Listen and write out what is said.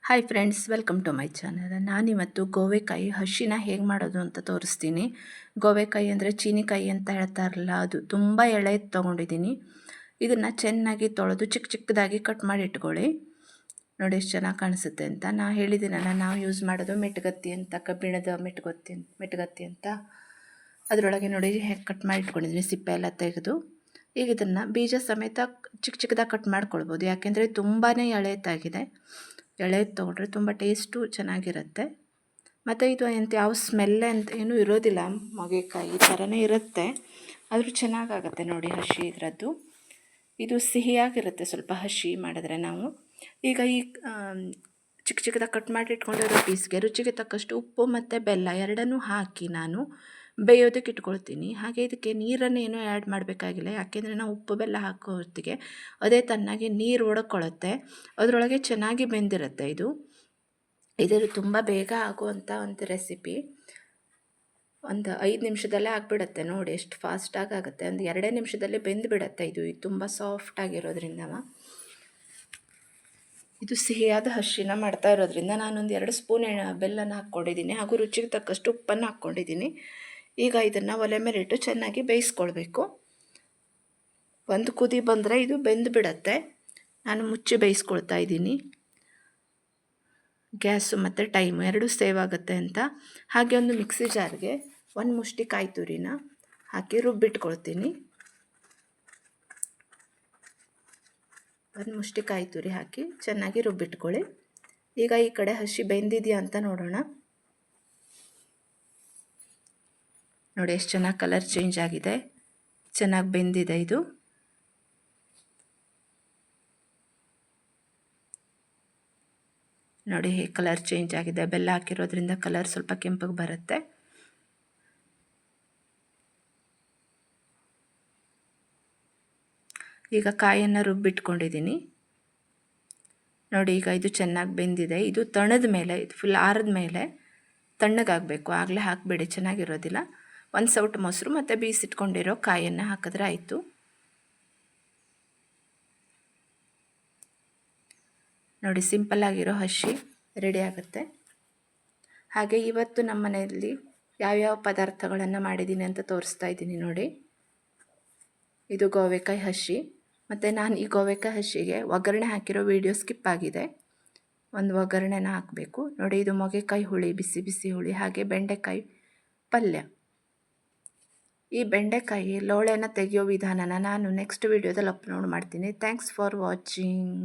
Hi friends, welcome to my channel. ನಾನಿವತ್ತು ಗೋವೆಕಾಯಿ ಹಸಿನ ಹೇಗೆ ಮಾಡೋದು ಅಂತ ತೋರಿಸ್ತೀನಿ. ಗೋವೆಕಾಯಿ ಅಂದರೆ ಚೀನಿಕಾಯಿ ಅಂತ ಹೇಳ್ತಾರಲ್ಲ, ಅದು ತುಂಬ ಎಳೆದು ತೊಗೊಂಡಿದ್ದೀನಿ. ಇದನ್ನು ಚೆನ್ನಾಗಿ ತೊಳೆದು ಚಿಕ್ಕ ಚಿಕ್ಕದಾಗಿ ಕಟ್ ಮಾಡಿ ಇಟ್ಕೊಳ್ಳಿ. ನೋಡಿ ಎಷ್ಟು ಚೆನ್ನಾಗಿ ಕಾಣಿಸುತ್ತೆ ಅಂತ. ಹೇಳಿದ್ದೀನಲ್ಲ, ನಾವು ಯೂಸ್ ಮಾಡೋದು ಮೆಟ್ಗತ್ತಿ ಅಂತ, ಕಬ್ಬಿಣದ ಮೆಟ್ಗತ್ತಿ ಅಂತ. ಅದರೊಳಗೆ ನೋಡಿ ಹೇಗೆ ಕಟ್ ಮಾಡಿ ಇಟ್ಕೊಂಡಿದ್ದೀನಿ, ಸಿಪ್ಪೆ ಎಲ್ಲ ತೆಗೆದು. ಈಗ ಇದನ್ನು ಬೀಜ ಸಮೇತ ಚಿಕ್ಕ ಚಿಕ್ಕದಾಗಿ ಕಟ್ ಮಾಡ್ಕೊಳ್ಬೋದು, ಯಾಕೆಂದರೆ ತುಂಬಾ ಎಳೆತಾಗಿದೆ. ಎಳೆದು ತೊಗೊಂಡ್ರೆ ತುಂಬ ಟೇಸ್ಟು ಚೆನ್ನಾಗಿರುತ್ತೆ. ಮತ್ತು ಇದು ಯಾವ ಸ್ಮೆಲ್ಲೆ ಅಂತ ಏನೂ ಇರೋದಿಲ್ಲ, ಮೊಗೆಕಾಯಿ ಈ ಥರನೇ ಇರುತ್ತೆ. ಆದರೂ ಚೆನ್ನಾಗಾಗುತ್ತೆ ನೋಡಿ ಹಸಿ ಇದರದ್ದು. ಇದು ಸಿಹಿಯಾಗಿರುತ್ತೆ ಸ್ವಲ್ಪ ಹಸಿ ಮಾಡಿದ್ರೆ ನಾವು. ಈಗ ಈ ಚಿಕ್ಕ ಚಿಕ್ಕದಾಗಿ ಕಟ್ ಮಾಡಿ ಇಟ್ಕೊಂಡಿರೋ ಪೀಸ್ಗೆ ರುಚಿಗೆ ತಕ್ಕಷ್ಟು ಉಪ್ಪು ಮತ್ತು ಬೆಲ್ಲ ಎರಡನ್ನೂ ಹಾಕಿ ನಾನು ಬೇಯೋದಕ್ಕೆ ಇಟ್ಕೊಳ್ತೀನಿ. ಹಾಗೆ ಇದಕ್ಕೆ ನೀರನ್ನೇನು ಆ್ಯಡ್ ಮಾಡಬೇಕಾಗಿಲ್ಲ, ಯಾಕೆಂದರೆ ನಾವು ಉಪ್ಪು ಬೆಲ್ಲ ಹಾಕೋ ಹೊತ್ತಿಗೆ ಅದೇ ತನ್ನಾಗಿ ನೀರು ಒಡ್ಕೊಳ್ಳುತ್ತೆ, ಅದರೊಳಗೆ ಚೆನ್ನಾಗಿ ಬೆಂದಿರುತ್ತೆ. ಇದು ತುಂಬ ಬೇಗ ಆಗುವಂಥ ಒಂದು ರೆಸಿಪಿ. ಒಂದು 5 ನಿಮಿಷದಲ್ಲೇ ಆಗಿಬಿಡುತ್ತೆ. ನೋಡಿ ಎಷ್ಟು ಫಾಸ್ಟಾಗಿ ಆಗುತ್ತೆ, ಒಂದು 2 ನಿಮಿಷದಲ್ಲೇ ಬೆಂದುಬಿಡುತ್ತೆ. ಇದು ತುಂಬ ಸಾಫ್ಟಾಗಿರೋದ್ರಿಂದ, ಇದು ಸಿಹಿಯಾದ ಹಸಿನ ಮಾಡ್ತಾ ಇರೋದ್ರಿಂದ ನಾನೊಂದು 2 ಸ್ಪೂನ್ ಬೆಲ್ಲನ ಹಾಕ್ಕೊಂಡಿದ್ದೀನಿ, ಹಾಗೂ ರುಚಿಗೆ ತಕ್ಕಷ್ಟು ಉಪ್ಪನ್ನು ಹಾಕ್ಕೊಂಡಿದ್ದೀನಿ. ಈಗ ಇದನ್ನು ಒಲೆ ಮೇಲಿಟ್ಟು ಚೆನ್ನಾಗಿ ಬೇಯಿಸ್ಕೊಳ್ಬೇಕು. ಒಂದು ಕುದಿ ಬಂದರೆ ಇದು ಬೆಂದು ಬಿಡತ್ತೆ. ನಾನು ಮುಚ್ಚಿ ಬೇಯಿಸ್ಕೊಳ್ತಾ ಇದ್ದೀನಿ, ಗ್ಯಾಸು ಮತ್ತು ಟೈಮು ಎರಡೂ ಸೇವ್ ಆಗುತ್ತೆ ಅಂತ. ಹಾಗೆ ಒಂದು ಮಿಕ್ಸಿ ಜಾರ್ಗೆ 1 ಮುಷ್ಟಿ ಕಾಯಿ ತುರಿನ ಹಾಕಿ ರುಬ್ಬಿಟ್ಕೊಳ್ತೀನಿ. 1 ಮುಷ್ಟಿ ಕಾಯಿ ತುರಿ ಹಾಕಿ ಚೆನ್ನಾಗಿ ರುಬ್ಬಿಟ್ಕೊಳ್ಳಿ. ಈಗ ಈ ಕಡೆ ಹಸಿ ಬೆಂದಿದೆಯಾ ಅಂತ ನೋಡೋಣ. ನೋಡಿ ಎಷ್ಟು ಚೆನ್ನಾಗಿ ಕಲರ್ ಚೇಂಜ್ ಆಗಿದೆ, ಚೆನ್ನಾಗಿ ಬೆಂದಿದೆ ಇದು. ನೋಡಿ ಹೇಗೆ ಕಲರ್ ಚೇಂಜ್ ಆಗಿದೆ, ಬೆಲ್ಲ ಹಾಕಿರೋದ್ರಿಂದ ಕಲರ್ ಸ್ವಲ್ಪ ಕೆಂಪಗೆ ಬರುತ್ತೆ. ಈಗ ಕಾಯನ್ನು ರುಬ್ಬಿಟ್ಕೊಂಡಿದ್ದೀನಿ ನೋಡಿ. ಈಗ ಇದು ಚೆನ್ನಾಗಿ ಬೆಂದಿದೆ. ಇದು ತಣದ ಮೇಲೆ, ಇದು ಫುಲ್ ಆರಿದ ಮೇಲೆ ತಣ್ಣಗಾಗಬೇಕು, ಆಗಲೇ ಹಾಕಬೇಡಿ, ಚೆನ್ನಾಗಿರೋದಿಲ್ಲ. 1 ಸೌಟು ಮೊಸರು ಮತ್ತು ಬೀಸಿಟ್ಕೊಂಡಿರೋ ಕಾಯನ್ನು ಹಾಕಿದ್ರೆ ಆಯಿತು. ನೋಡಿ ಸಿಂಪಲ್ಲಾಗಿರೋ ಹಸಿ ರೆಡಿ ಆಗುತ್ತೆ. ಹಾಗೆ ಇವತ್ತು ನಮ್ಮ ಮನೆಯಲ್ಲಿ ಯಾವ್ಯಾವ ಪದಾರ್ಥಗಳನ್ನು ಮಾಡಿದ್ದೀನಿ ಅಂತ ತೋರಿಸ್ತಾ ಇದ್ದೀನಿ ನೋಡಿ. ಇದು ಗೋವೆಕಾಯಿ ಹಸಿ, ಮತ್ತು ನಾನು ಈ ಗೋವೆಕಾಯಿ ಹಸಿಗೆ ಒಗ್ಗರಣೆ ಹಾಕಿರೋ ವಿಡಿಯೋ ಸ್ಕಿಪ್ ಆಗಿದೆ. ಒಂದು ಒಗ್ಗರಣೆನ ಹಾಕಬೇಕು ನೋಡಿ. ಇದು ಮೊಗೆಕಾಯಿ ಹುಳಿ, ಬಿಸಿ ಬಿಸಿ ಹುಳಿ, ಹಾಗೆ ಬೆಂಡೆಕಾಯಿ ಪಲ್ಯ. ಈ ಬೆಂಡೆಕಾಯಿ ಲೋಳೆನ ತೆಗೆಯೋ ವಿಧಾನನ ನಾನು ನೆಕ್ಸ್ಟ್ ವಿಡಿಯೋದಲ್ಲಿ ಅಪ್ಲೋಡ್ ಮಾಡ್ತೀನಿ. Thanks for watching.